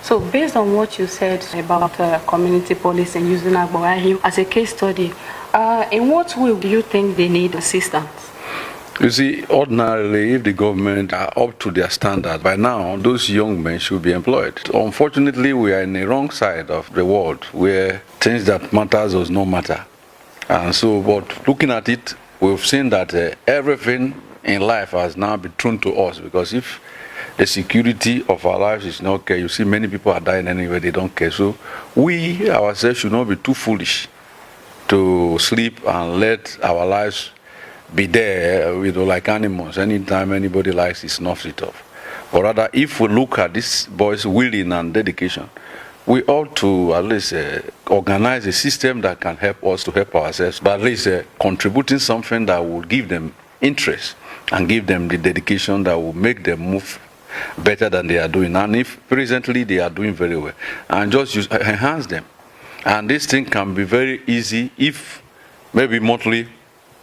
So based on what you said about community policing using Agboahim as a case study, in what way do you think they need assistance? You see, ordinarily, if the government are up to their standard, by now, those young men should be employed. Unfortunately, we are in the wrong side of the world where things that matters does not matter. And so, but looking at it, we've seen that everything in life has now been thrown to us, because if the security of our lives is not care, you see many people are dying anyway, they don't care. So we ourselves should not be too foolish to sleep and let our lives be there, like animals. Anytime anybody likes, it snuffs it off. But rather, if we look at these boys' willing and dedication, we ought to at least organize a system that can help us to help ourselves, but at least contributing something that will give them interest and give them the dedication that will make them move better than they are doing. And if presently they are doing very well, and just enhance them. And this thing can be very easy if maybe monthly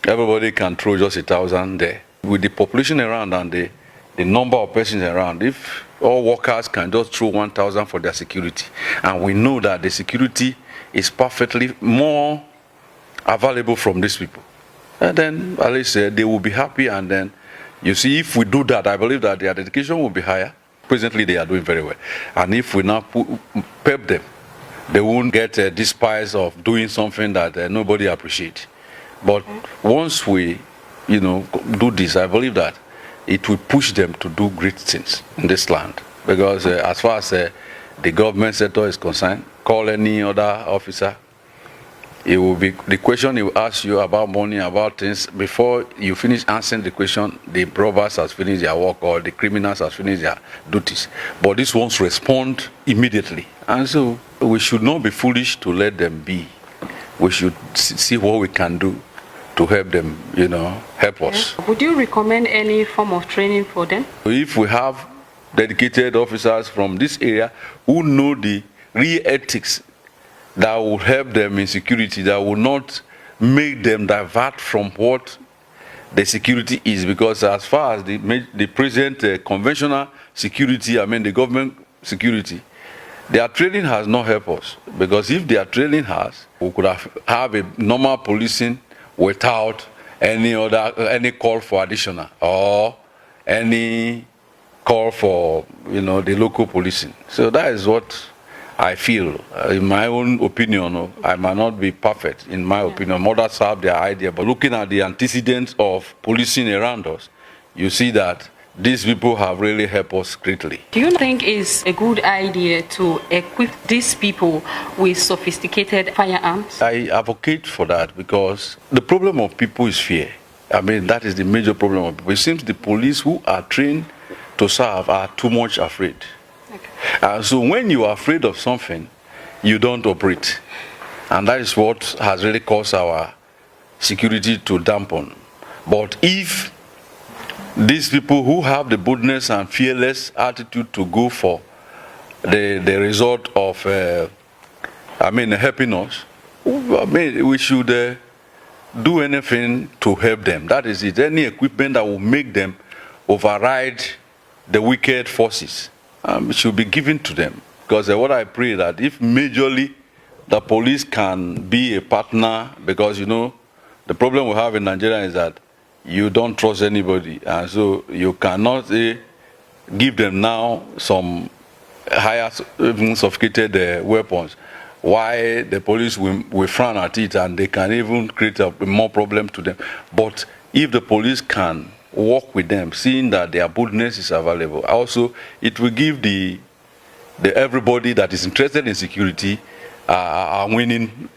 everybody can throw just 1,000 there. With the population around and the number of persons around, if all workers can just throw 1,000 for their security, and we know that the security is perfectly more available from these people, and then at least they will be happy. And then you see, if we do that, I believe that their dedication will be higher. Presently, they are doing very well. And if we now pep them, they won't get despised of doing something that nobody appreciates. But once we, do this, I believe that it will push them to do great things in this land. Because as far as the government sector is concerned, call any other officer, it will be the question he will ask you about money, about things. Before you finish answering the question, the robbers has finished their work or the criminals has finished their duties. But these ones respond immediately. And so we should not be foolish to let them be. We should see what we can do to help them, help us. Would you recommend any form of training for them? If we have dedicated officers from this area who know the real ethics that will help them in security, that will not make them divert from what the security is. Because as far as the present conventional security, the government security, their training has not helped us. Because if their training has, we could have a normal policing without any call for additional or any call for the local policing. So that is what I feel. In my own opinion, I might not be perfect in my opinion. Others have their idea, but looking at the antecedents of policing around us, you see that these people have really helped us greatly. Do you think it's a good idea to equip these people with sophisticated firearms? I advocate for that, because the problem of people is fear. That is the major problem of people. It seems the police who are trained to serve are too much afraid. Okay. So when you are afraid of something, you don't operate. And that is what has really caused our security to dampen. But if these people who have the boldness and fearless attitude to go for the result of, helping us, we should do anything to help them. That is it. Any equipment that will make them override the wicked forces should be given to them. Because what I pray that if majorly the police can be a partner, because the problem we have in Nigeria is that you don't trust anybody, and so you cannot give them now some higher sophisticated weapons. Why the police will frown at it, and they can even create more problem to them. But if the police can work with them, seeing that their boldness is available, also it will give the everybody that is interested in security a winning,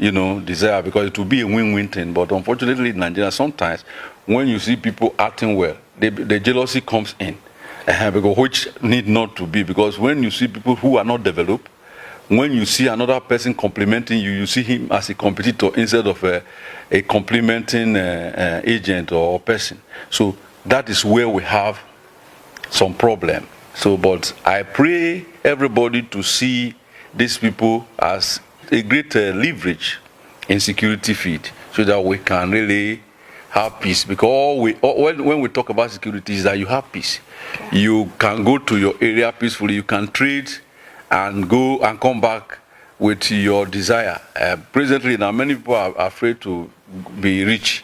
desire, because it will be a win-win thing. But unfortunately in Nigeria, sometimes when you see people acting well, the jealousy comes in, because which need not to be. Because when you see people who are not developed, when you see another person complimenting you, you see him as a competitor instead of a complimenting agent or person. So that is where we have some problem. So, but I pray everybody to see these people as a great leverage in security field, so that we can really have peace. Because when we talk about security, is that you have peace. You can go to your area peacefully, you can trade and go and come back with your desire. Presently, now many people are afraid to be rich,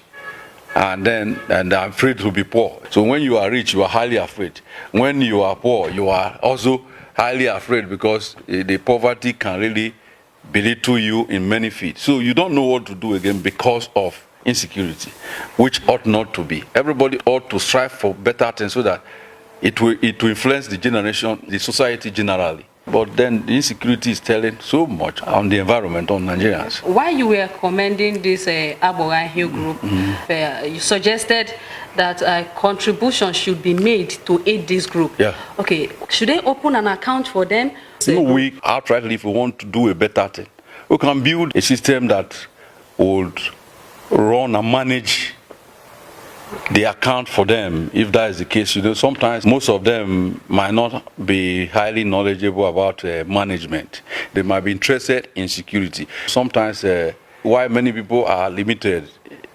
and are afraid to be poor. So when you are rich, you are highly afraid. When you are poor, you are also highly afraid, because the poverty can really belittle you in many fields. So you don't know what to do again because of insecurity, which ought not to be. Everybody ought to strive for better things so that it will influence the generation, the society generally. But then the insecurity is telling so much on the environment, on Nigerians. While you were commending this Agbogaihio group, you suggested that a contribution should be made to aid this group. Yeah. Okay, should they open an account for them? No, we outrightly, if we want to do a better thing, we can build a system that would run and manage the account for them. If that is the case, sometimes most of them might not be highly knowledgeable about management. They might be interested in security. Sometimes why many people are limited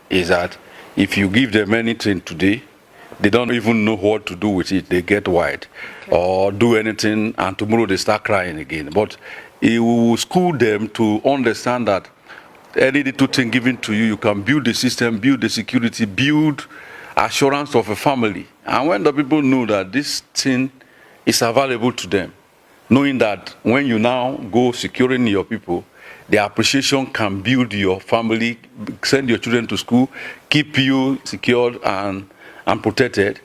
is that if you give them anything today, they don't even know what to do with it. They get wild, or do anything, and tomorrow they start crying again. But it will school them to understand that any little thing given to you, you can build the system, build the security, build assurance of a family. And when the people know that this thing is available to them, knowing that when you now go securing your people, the appreciation can build your family, send your children to school, keep you secured and protected,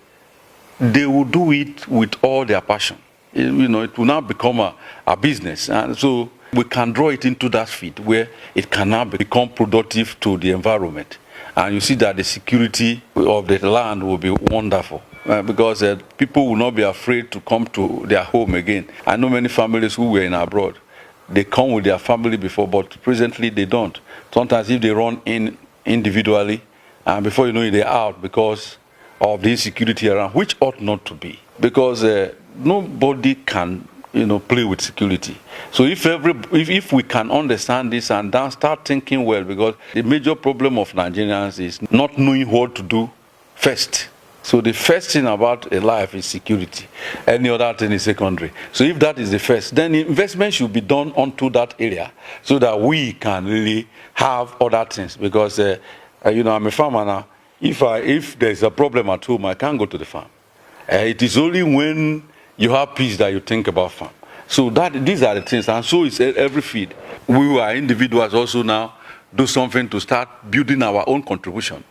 they will do it with all their passion. It will now become a business. And so we can draw it into that field where it can now become productive to the environment. And you see that the security of the land will be wonderful, because people will not be afraid to come to their home again. I know many families who were in abroad. They come with their family before, but presently they don't. Sometimes if they run in individually, and before you know it, they're out because of the insecurity around, which ought not to be. Because nobody can play with security. So if we can understand this and then start thinking well, because the major problem of Nigerians is not knowing what to do first. So the first thing about a life is security. Any other thing is secondary. So if that is the first, then investment should be done onto that area so that we can really have other things. Because I'm a farmer now. If there's a problem at home, I can't go to the farm. It is only when you have peace that you think about farm. So these are the things, and so is every field. We are individuals also now do something to start building our own contribution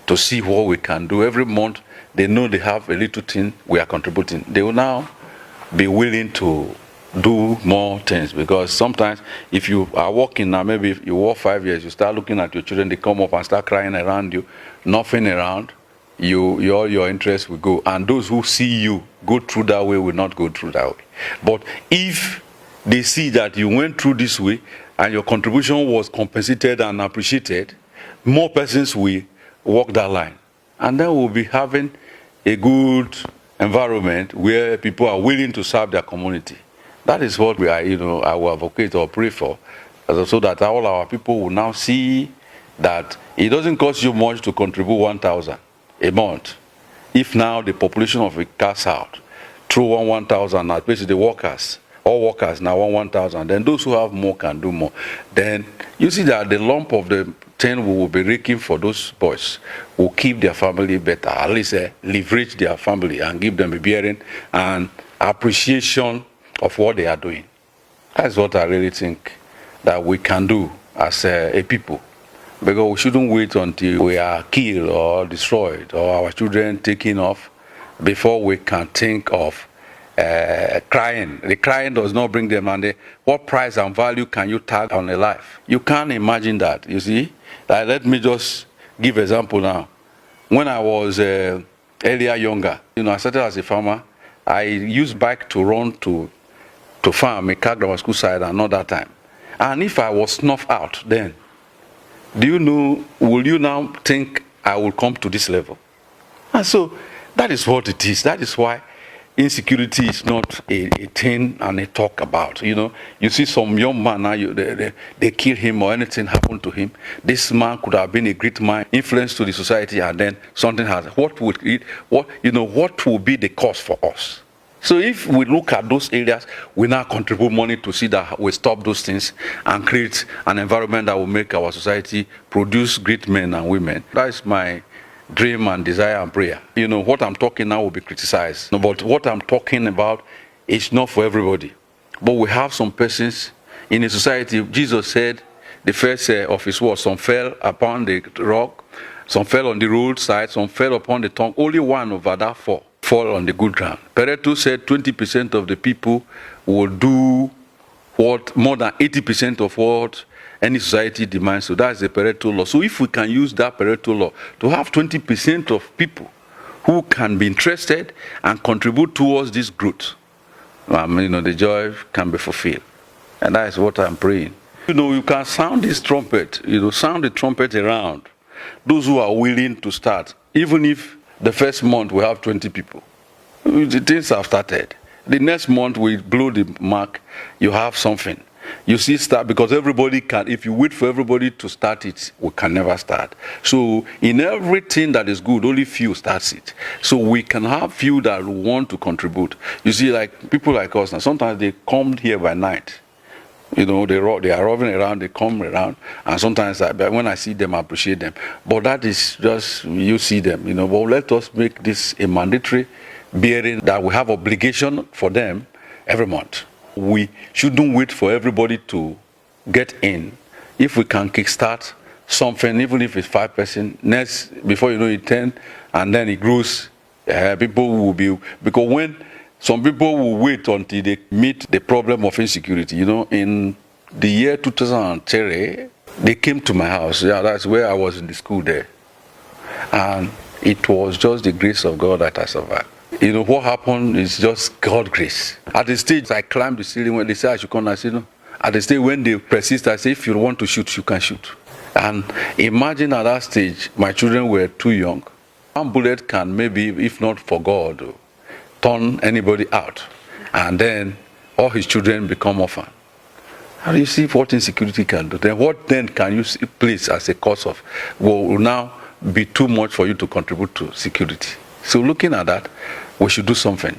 to see what we can do. Every month they know they have a little thing we are contributing. They will now be willing to do more things, because sometimes if you are working now, maybe if you work 5 years, you start looking at your children, they come up and start crying around you, nothing around. Your interest will go, and those who see you go through that way will not go through that way. But if they see that you went through this way and your contribution was compensated and appreciated, more persons will walk that line, and then we'll be having a good environment where people are willing to serve their community. That is what we are, I will advocate or pray for, so that all our people will now see that it doesn't cost you much to contribute 1,000 a month. If now the population of it casts out through 1,000, especially the workers, all workers now 1,000, then those who have more can do more. Then you see that the lump of the 10 we will be raking for those boys will keep their family better, at least leverage their family and give them a bearing and appreciation of what they are doing. That's what I really think that we can do as a people. Because we shouldn't wait until we are killed or destroyed or our children taken off before we can think of crying. The crying does not bring them, and what price and value can you tag on a life? You can't imagine that, you see. Let me just give example now. When I was earlier younger, I started as a farmer. I used bike to run to farm, a car grammar school side, and not that time. And if I was snuffed out then, will you now think I will come to this level? And so that is what it is. That is why insecurity is not a thing and a talk about. You see some young man now, they kill him or anything happened to him. This man could have been a great man, influence to the society, and then something has. What will be the cause for us? So if we look at those areas, we now contribute money to see that we stop those things and create an environment that will make our society produce great men and women. That is my dream and desire and prayer. What I'm talking now will be criticized. But what I'm talking about is not for everybody. But we have some persons in a society. Jesus said, the first of his words, some fell upon the rock, some fell on the roadside, some fell upon the tongue. Only one over that four fall on the good ground. Pareto said 20% of the people will do what more than 80% of what any society demands. So that's the Pareto law. So if we can use that Pareto law to have 20% of people who can be interested and contribute towards this growth, the joy can be fulfilled. And that is what I'm praying. You can sound this trumpet, sound the trumpet around those who are willing to start. Even if the first month we have 20 people, the things have started. The next month we blow the mark, you have something. You see, start, because everybody can. If you wait for everybody to start it, we can never start. So in everything that is good, only few starts it. So we can have few that want to contribute. You see, like people like us now, sometimes they come here by night. They are roving around, they come around, and sometimes when I see them, I appreciate them. But that is just, you see them, But let us make this a mandatory bearing that we have obligation for them every month. We shouldn't wait for everybody to get in. If we can kickstart something, even if it's 5%, next, before you know it, 10, and then it grows, people will be, because when some people will wait until they meet the problem of insecurity. In the year 2003, they came to my house. Yeah, that's where I was in the school there. And it was just the grace of God that I survived. What happened is just God's grace. At the stage, I climbed the ceiling when they said I should come. I said, no. At the stage when they persist, I said, if you want to shoot, you can shoot. And imagine at that stage, my children were too young. One bullet can maybe, if not for God, turn anybody out, and then all his children become orphans. How do you see what insecurity can do? Then what then can you place as a cause of will now be too much for you to contribute to security? So looking at that, we should do something.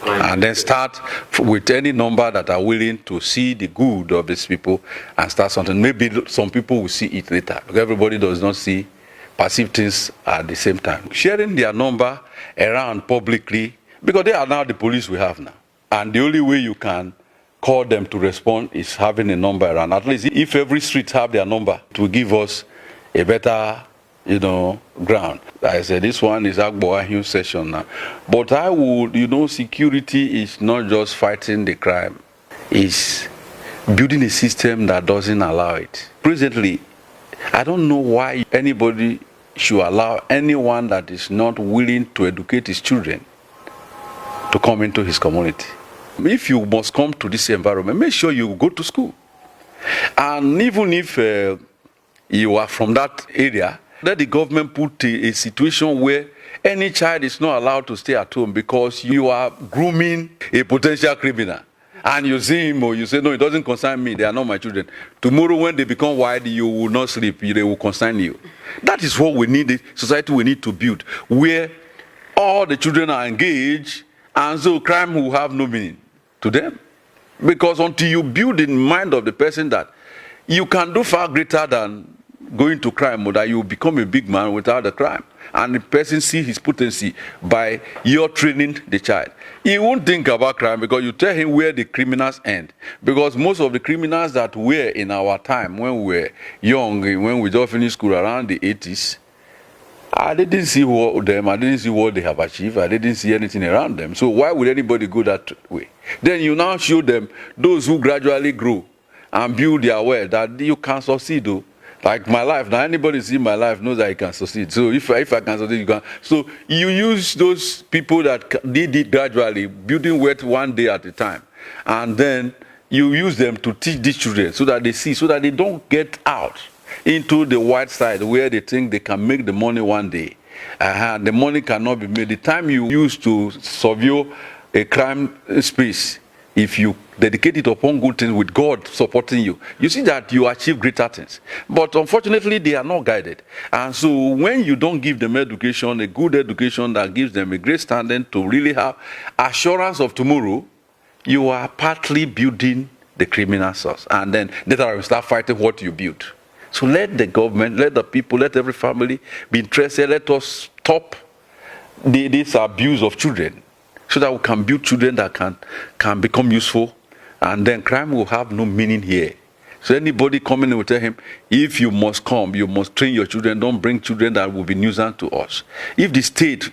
And then start with any number that are willing to see the good of these people and start something. Maybe some people will see it later, because everybody does not see perceive things at the same time. Sharing their number around publicly, because they are now the police we have now. And the only way you can call them to respond is having a number around. At least if every street have their number, it will give us a better, ground. Like I said, this one is Agbo Ahim session now. But I would, security is not just fighting the crime. It's building a system that doesn't allow it. Presently, I don't know why anybody should allow anyone that is not willing to educate his children to come into his community. If you must come to this environment, make sure you go to school. And even if you are from that area, let the government put a situation where any child is not allowed to stay at home because you are grooming a potential criminal. And you see him or you say, no, it doesn't concern me, they are not my children. Tomorrow when they become wide, you will not sleep, they will concern you. That is what we need, the society we need to build, where all the children are engaged, and so crime will have no meaning to them. Because until you build in mind of the person that you can do far greater than going to crime, or that you become a big man without the crime. And the person see his potency by your training the child. He won't think about crime because you tell him where the criminals end. Because most of the criminals that were in our time, when we were young, when we just finished school around the 80s, I didn't see them, I didn't see what they have achieved, I didn't see anything around them. So why would anybody go that way? Then you now show them, those who gradually grow and build their wealth, that you can succeed though. Like my life, now anybody see my life knows that I can succeed. So if I can succeed, you can. So you use those people that did it gradually, building wealth one day at a time. And then you use them to teach these children so that they see, so that they don't get out into the white side where they think they can make the money one day. The money cannot be made. The time you use to survey a crime space, if you dedicate it upon good things with God supporting you, you see that you achieve greater things. But unfortunately, they are not guided. And so when you don't give them education, a good education that gives them a great standing to really have assurance of tomorrow, you are partly building the criminal source. And then later you start fighting what you build. So let the government, let the people, let every family be interested. Let us stop this abuse of children, so that we can build children that can become useful, and then crime will have no meaning here. So anybody coming in will tell him, if you must come, you must train your children. Don't bring children that will be nuisance to us. If the state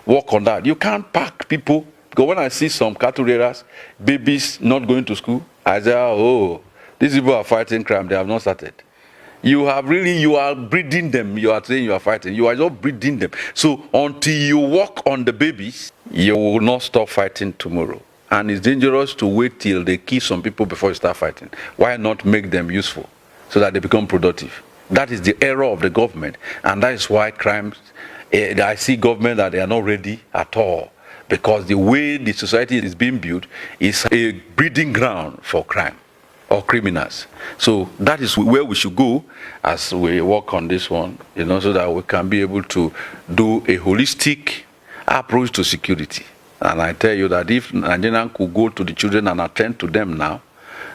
work on that, you can't pack people. Because when I see some cattle raiders, babies not going to school, I say, oh, these people are fighting crime. They have not started. You are breeding them. You are saying you are fighting. You are just breeding them. So until you work on the babies, you will not stop fighting tomorrow. And it's dangerous to wait till they kill some people before you start fighting. Why not make them useful so that they become productive? That is the error of the government. And that is why crimes, I see government that they are not ready at all. Because the way the society is being built is a breeding ground for crime or criminals. So that is where we should go as we work on this one, so that we can be able to do a holistic approach to security. And I tell you that if Nigerians could go to the children and attend to them now,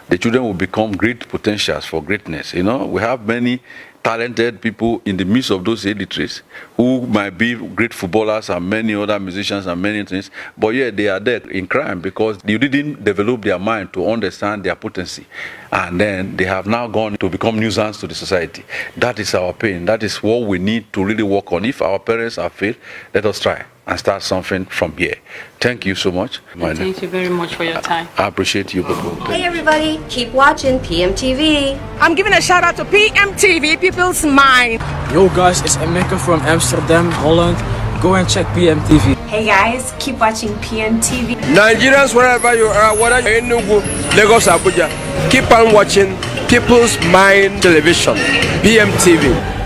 the children will become great potentials for greatness. We have many talented people in the midst of those illiterates who might be great footballers and many other musicians and many things, but yet they are dead in crime because you didn't develop their mind to understand their potency. And then they have now gone to become nuisance to the society. That is our pain. That is what we need to really work on. If our parents have failed, let us try and start something from here. Thank you so much. Thank you very much for your time. I appreciate you people. Hey everybody, keep watching PMTV. I'm giving a shout out to PMTV, People's Mind. Yo guys, it's Emeka from Amsterdam, Holland. Go and check PMTV. Hey guys, keep watching PMTV. Nigerians, wherever you are, whether you're in Enugu, Lagos, Abuja, keep on watching People's Mind Television, PMTV.